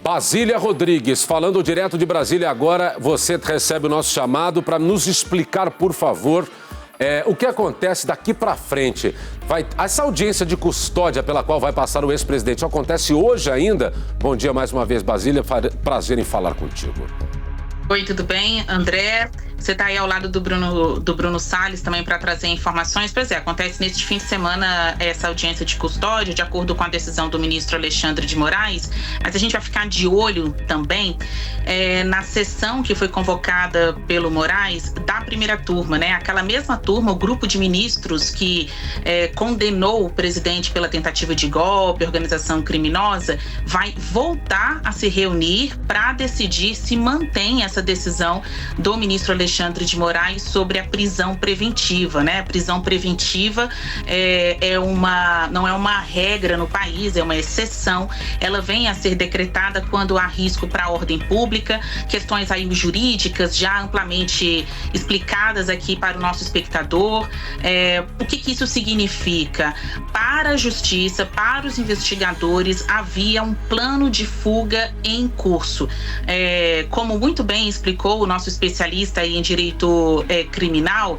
Basília Rodrigues, falando direto de Brasília agora, você recebe o nosso chamado para nos explicar, por favor, o que acontece daqui para frente. Essa audiência de custódia pela qual vai passar o ex-presidente acontece hoje ainda? Bom dia mais uma vez, Basília, prazer em falar contigo. Oi, tudo bem, André? Você está aí ao lado do Bruno Salles também para trazer informações. Pois é, acontece neste fim de semana essa audiência de custódia, de acordo com a decisão do ministro Alexandre de Moraes, mas a gente vai ficar de olho também na sessão que foi convocada pelo Moraes da primeira turma, né? Aquela mesma turma, o grupo de ministros que condenou o presidente pela tentativa de golpe, organização criminosa, vai voltar a se reunir para decidir se mantém essa decisão do ministro Alexandre de Moraes sobre a prisão preventiva, né? A prisão preventiva não é uma regra no país, é uma exceção. Ela vem a ser decretada quando há risco para a ordem pública, questões aí jurídicas já amplamente explicadas aqui para o nosso espectador. O que isso significa? Para a justiça, para os investigadores, havia um plano de fuga em curso. Como muito bem explicou o nosso especialista aí em direito criminal,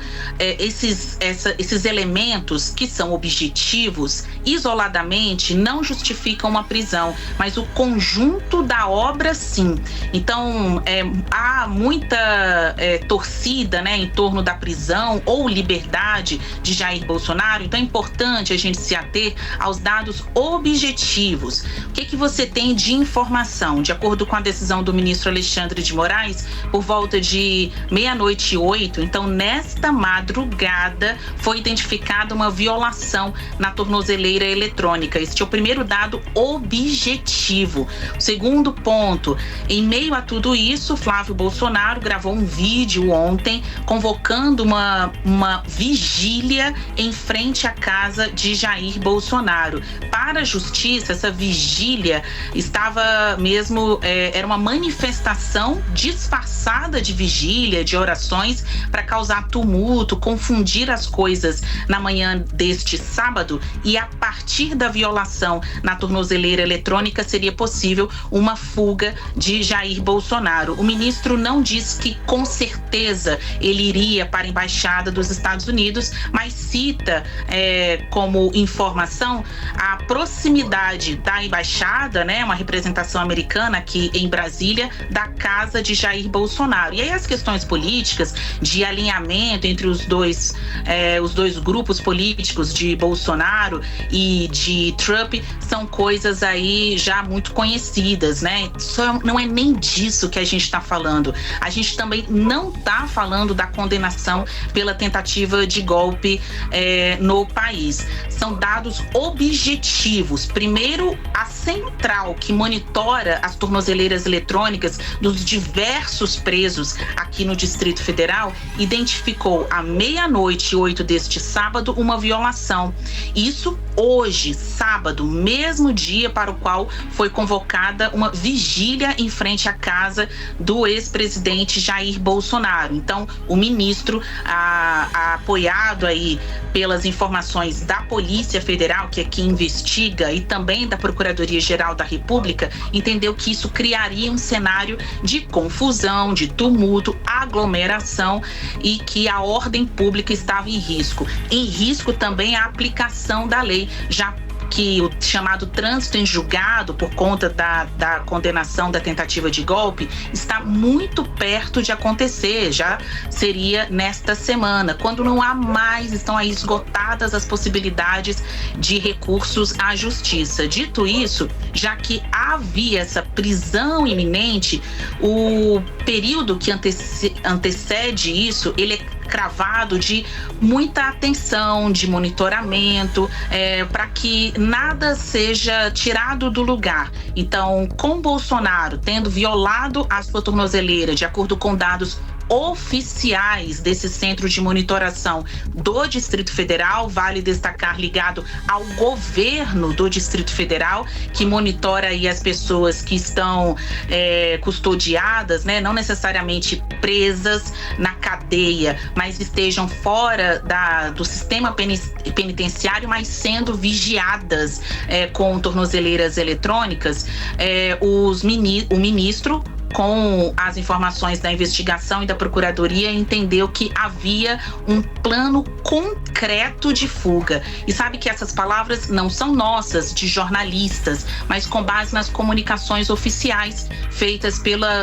esses elementos que são objetivos, isoladamente, não justificam uma prisão, mas o conjunto da obra, sim. Então, há muita torcida, né, em torno da prisão ou liberdade de Jair Bolsonaro, então é importante a gente se ater aos dados objetivos. O que você tem de informação? De acordo com a decisão do ministro Alexandre de Moraes, por volta de 00:08, então nesta madrugada foi identificada uma violação na tornozeleira eletrônica. Este é o primeiro dado objetivo. O segundo ponto, em meio a tudo isso, Flávio Bolsonaro gravou um vídeo ontem convocando uma vigília em frente à casa de Jair Bolsonaro. Para a justiça, essa vigília estava mesmo, era uma manifestação disfarçada de vigília, de orações, para causar tumulto, confundir as coisas na manhã deste sábado, e a partir da violação na tornozeleira eletrônica seria possível uma fuga de Jair Bolsonaro. O ministro não diz que com certeza ele iria para a embaixada dos Estados Unidos, mas cita como informação a proximidade da embaixada, né, uma representação americana aqui em Brasília, da casa de Jair Bolsonaro. E aí as questões políticas de alinhamento entre os dois grupos políticos de Bolsonaro e de Trump são coisas aí já muito conhecidas, né? Só não é nem disso que a gente está falando. A gente também não está falando da condenação pela tentativa de golpe no país. São dados objetivos. Primeiro, a central que monitora as tornozeleiras eletrônicas dos diversos presos aqui no Distrito Federal identificou à 00:08 deste sábado uma violação. Isso hoje, sábado, mesmo dia para o qual foi convocada uma vigília em frente à casa do ex-presidente Jair Bolsonaro. Então, o ministro, apoiado aí pelas informações da Polícia Federal, que aqui investiga, e também da Procuradoria-Geral da República, entendeu que isso criaria um cenário de confusão, de tumulto, aglomeração, e que a ordem pública estava em risco. Em risco também a aplicação da lei, já que o chamado trânsito em julgado por conta da condenação da tentativa de golpe está muito perto de acontecer, já seria nesta semana, quando não há mais, estão aí esgotadas as possibilidades de recursos à justiça. Dito isso, já que havia essa prisão iminente, o período que antecede isso, ele é cravado de muita atenção, de monitoramento, para que nada seja tirado do lugar. Então, com Bolsonaro tendo violado a sua tornozeleira, de acordo com dados oficiais desse centro de monitoração do Distrito Federal, vale destacar, ligado ao governo do Distrito Federal, que monitora aí as pessoas que estão custodiadas, né, não necessariamente presas na cadeia, mas estejam fora do sistema penitenciário, mas sendo vigiadas com tornozeleiras eletrônicas. O ministro, com as informações da investigação e da Procuradoria, entendeu que havia um plano concreto de fuga. E sabe que essas palavras não são nossas, de jornalistas, mas com base nas comunicações oficiais feitas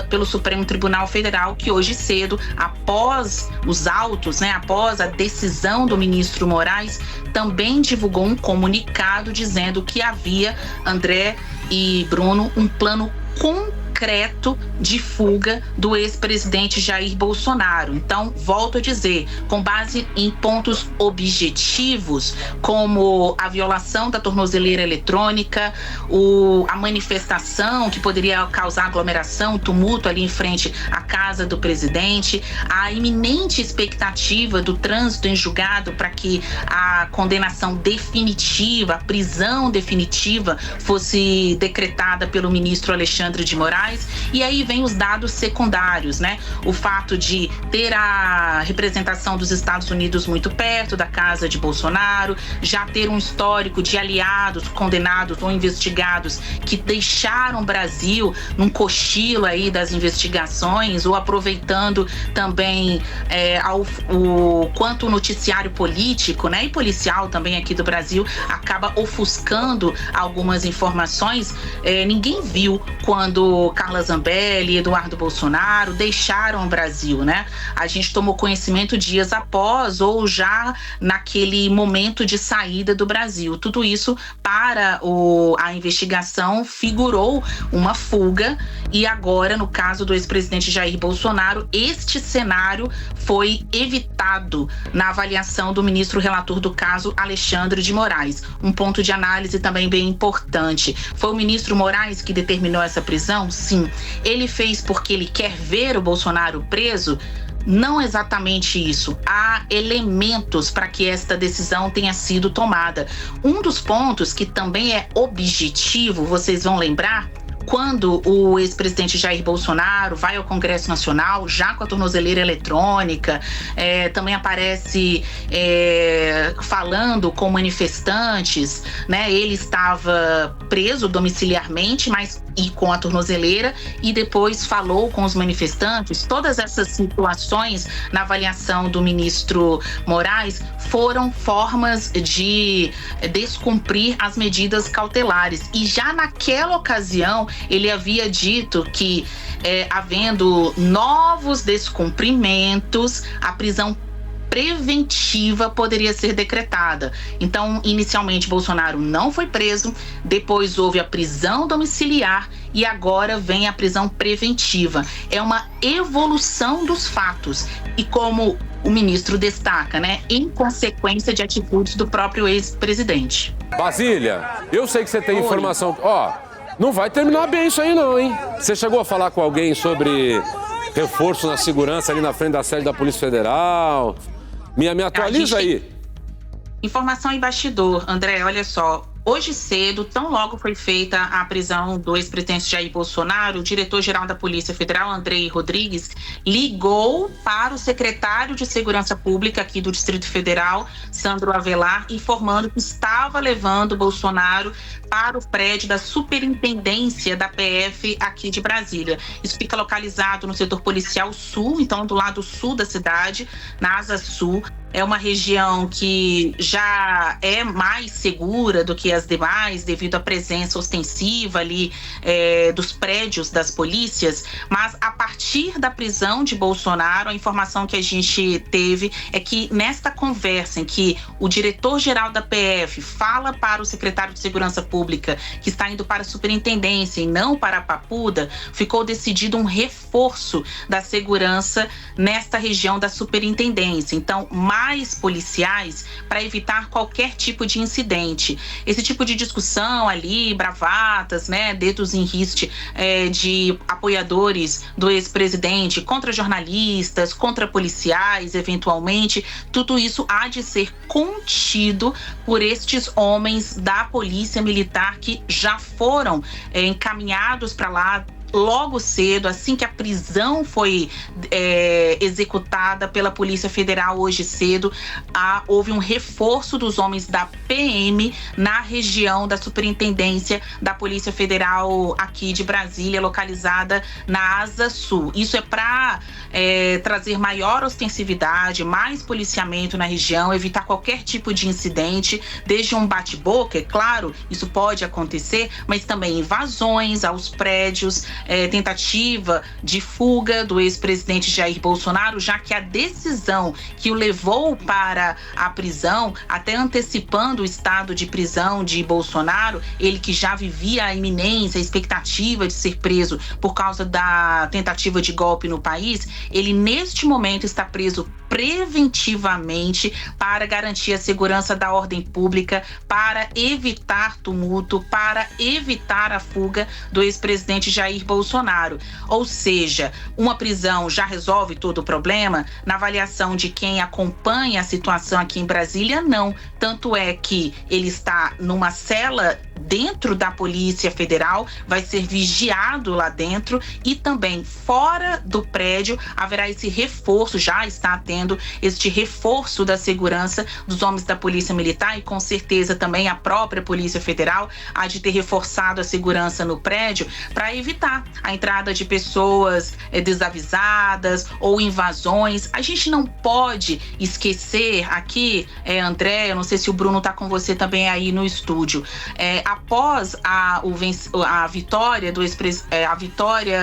pelo Supremo Tribunal Federal, que hoje cedo, após os autos, né, após a decisão do ministro Moraes, também divulgou um comunicado dizendo que havia, André e Bruno, um plano concreto de fuga do ex-presidente Jair Bolsonaro. Então, volto a dizer, com base em pontos objetivos, como a violação da tornozeleira eletrônica, a manifestação que poderia causar aglomeração, tumulto ali em frente à casa do presidente, a iminente expectativa do trânsito em julgado para que a condenação definitiva, a prisão definitiva fosse decretada pelo ministro Alexandre de Moraes. E aí vem os dados secundários, né? O fato de ter a representação dos Estados Unidos muito perto da casa de Bolsonaro, já ter um histórico de aliados condenados ou investigados que deixaram o Brasil num cochilo aí das investigações, ou aproveitando também o quanto o noticiário político, né, e policial também aqui do Brasil acaba ofuscando algumas informações. Ninguém viu quando Carla Zambelli e Eduardo Bolsonaro deixaram o Brasil, né? A gente tomou conhecimento dias após ou já naquele momento de saída do Brasil. Tudo isso para a investigação figurou uma fuga, e agora, no caso do ex-presidente Jair Bolsonaro, este cenário foi evitado na avaliação do ministro relator do caso, Alexandre de Moraes. Um ponto de análise também bem importante. Foi o ministro Moraes que determinou essa prisão? Sim. Ele fez porque ele quer ver o Bolsonaro preso? Não exatamente isso. Há elementos para que esta decisão tenha sido tomada. Um dos pontos que também é objetivo, vocês vão lembrar, quando o ex-presidente Jair Bolsonaro vai ao Congresso Nacional, já com a tornozeleira eletrônica, também aparece falando com manifestantes, né? Ele estava preso domiciliarmente, mas e com a tornozeleira, e depois falou com os manifestantes. Todas essas situações, na avaliação do ministro Moraes, foram formas de descumprir as medidas cautelares. E já naquela ocasião, ele havia dito que, havendo novos descumprimentos, a prisão preventiva poderia ser decretada. Então, inicialmente, Bolsonaro não foi preso, depois houve a prisão domiciliar e agora vem a prisão preventiva. É uma evolução dos fatos e, como o ministro destaca, né, em consequência de atitudes do próprio ex-presidente. Basília, eu sei que você tem informação. Não vai terminar bem isso aí não, hein? Você chegou a falar com alguém sobre reforço na segurança ali na frente da sede da Polícia Federal? Me atualiza aí. Informação em bastidor, André, olha só. Hoje cedo, tão logo foi feita a prisão do ex-presidente Jair Bolsonaro, o diretor-geral da Polícia Federal, Andrei Rodrigues, ligou para o secretário de Segurança Pública aqui do Distrito Federal, Sandro Avelar, informando que estava levando Bolsonaro para o prédio da Superintendência da PF aqui de Brasília. Isso fica localizado no setor policial sul, então do lado sul da cidade, na Asa Sul. É uma região que já é mais segura do que as demais, devido à presença ostensiva ali dos prédios das polícias. Mas a partir da prisão de Bolsonaro, a informação que a gente teve é que nesta conversa em que o diretor-geral da PF fala para o secretário de Segurança Pública que está indo para a superintendência e não para a Papuda, ficou decidido um reforço da segurança nesta região da superintendência. Então, mais mais policiais para evitar qualquer tipo de incidente. Esse tipo de discussão ali, bravatas, né, dedos em riste de apoiadores do ex-presidente contra jornalistas, contra policiais, eventualmente, tudo isso há de ser contido por estes homens da Polícia Militar que já foram encaminhados para lá logo cedo, assim que a prisão foi executada pela Polícia Federal hoje cedo, houve um reforço dos homens da PM na região da Superintendência da Polícia Federal aqui de Brasília, localizada na Asa Sul. Isso é para trazer maior ostensividade, mais policiamento na região, evitar qualquer tipo de incidente, desde um bate-boca, é claro, isso pode acontecer, mas também invasões aos prédios, tentativa de fuga do ex-presidente Jair Bolsonaro, já que a decisão que o levou para a prisão, até antecipando o estado de prisão de Bolsonaro, ele que já vivia a iminência, a expectativa de ser preso por causa da tentativa de golpe no país, ele neste momento está preso preventivamente para garantir a segurança da ordem pública, para evitar tumulto, para evitar a fuga do ex-presidente Jair Bolsonaro. Ou seja, uma prisão já resolve todo o problema? Na avaliação de quem acompanha a situação aqui em Brasília, não. Tanto é que ele está numa cela dentro da Polícia Federal, vai ser vigiado lá dentro e também fora do prédio haverá esse reforço, já está tendo este reforço da segurança dos homens da Polícia Militar e com certeza também a própria Polícia Federal há de ter reforçado a segurança no prédio para evitar a entrada de pessoas desavisadas ou invasões. A gente não pode esquecer aqui, André, eu não sei se o Bruno está com você também aí no estúdio, após a vitória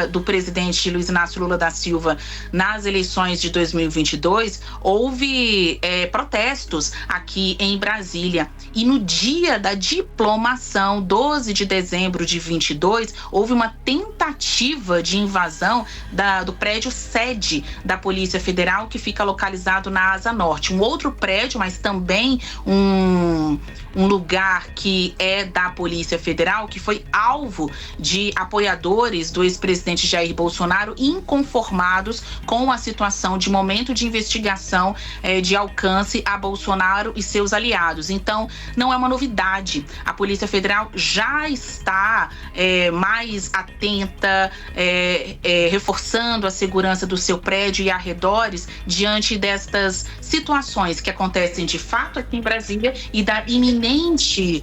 do presidente Luiz Inácio Lula da Silva nas eleições de 2022, houve protestos aqui em Brasília. E no dia da diplomação, 12 de dezembro de 22, houve uma tentativa de invasão do prédio sede da Polícia Federal, que fica localizado na Asa Norte. Um outro prédio, mas também um lugar que é da Polícia Federal, que foi alvo de apoiadores do ex-presidente Jair Bolsonaro inconformados com a situação de momento de investigação de alcance a Bolsonaro e seus aliados. Então, não é uma novidade. A Polícia Federal já está mais atenta, reforçando a segurança do seu prédio e arredores diante destas situações que acontecem de fato aqui em Brasília e da iminentes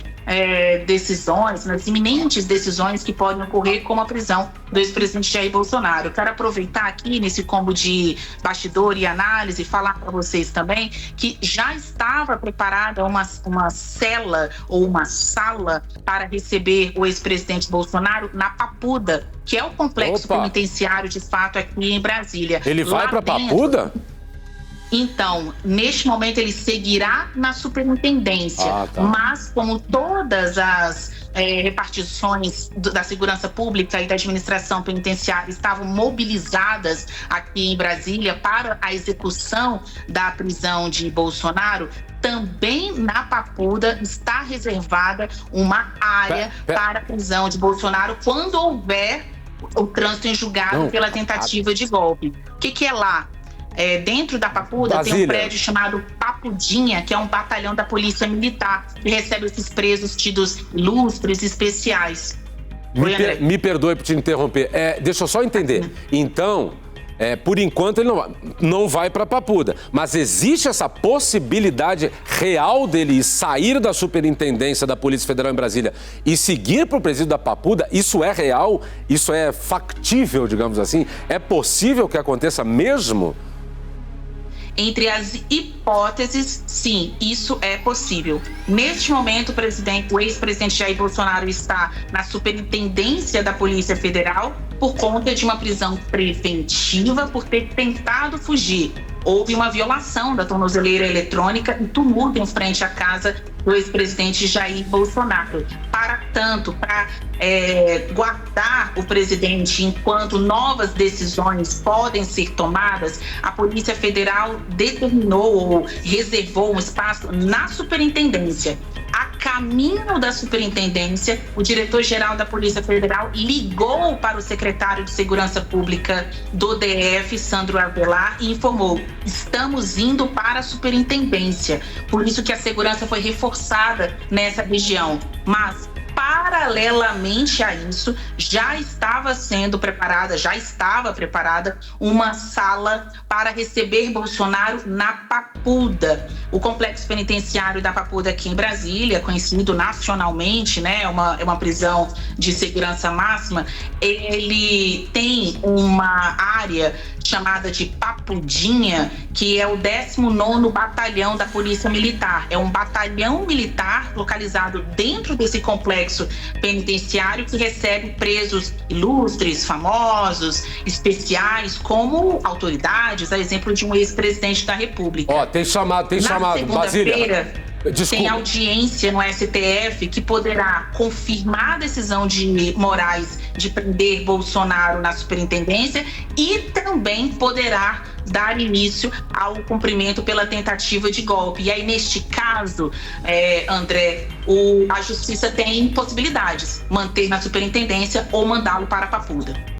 decisões que podem ocorrer, como a prisão do ex-presidente Jair Bolsonaro. Eu quero aproveitar aqui nesse combo de bastidor e análise e falar para vocês também que já estava preparada uma cela ou uma sala para receber o ex-presidente Bolsonaro na Papuda, que é o complexo penitenciário de fato aqui em Brasília. Ele vai para Papuda? Então, neste momento ele seguirá na superintendência, mas como todas as repartições da segurança pública e da administração penitenciária estavam mobilizadas aqui em Brasília para a execução da prisão de Bolsonaro, também na Papuda está reservada uma área para a prisão de Bolsonaro quando houver o trânsito em julgado pela tentativa de golpe. O que é lá? Dentro da Papuda tem um prédio chamado Papudinha, que é um batalhão da Polícia Militar, que recebe esses presos tidos ilustres especiais. Me perdoe por te interromper. Deixa eu só entender. Então, por enquanto ele não vai para Papuda, mas existe essa possibilidade real dele sair da superintendência da Polícia Federal em Brasília e seguir para o presídio da Papuda? Isso é real? Isso é factível, digamos assim? É possível que aconteça mesmo? Entre as hipóteses, sim, isso é possível. Neste momento, o ex-presidente Jair Bolsonaro está na superintendência da Polícia Federal por conta de uma prisão preventiva por ter tentado fugir. Houve uma violação da tornozeleira eletrônica e tumulto em frente à casa do ex-presidente Jair Bolsonaro. Para Entretanto, para guardar o presidente enquanto novas decisões podem ser tomadas, a Polícia Federal determinou ou reservou um espaço na superintendência. A caminho da superintendência, o diretor-geral da Polícia Federal ligou para o secretário de Segurança Pública do DF, Sandro Avelar, e informou: estamos indo para a superintendência. Por isso que a segurança foi reforçada nessa região. Mas, paralelamente a isso, já estava preparada uma sala para receber Bolsonaro na Papuda. O complexo penitenciário da Papuda aqui em Brasília, conhecido nacionalmente, né, é uma prisão de segurança máxima. Ele tem uma área chamada de Papudinha, que é o 19º Batalhão da Polícia Militar. É um batalhão militar localizado dentro desse complexo penitenciário que recebe presos ilustres, famosos, especiais, como autoridades, a exemplo de um ex-presidente da República. Tem chamado, Basília. Tem audiência no STF que poderá confirmar a decisão de Moraes de prender Bolsonaro na superintendência e também poderá dar início ao cumprimento pela tentativa de golpe. E aí, neste caso, André, a Justiça tem possibilidades: manter na superintendência ou mandá-lo para a Papuda.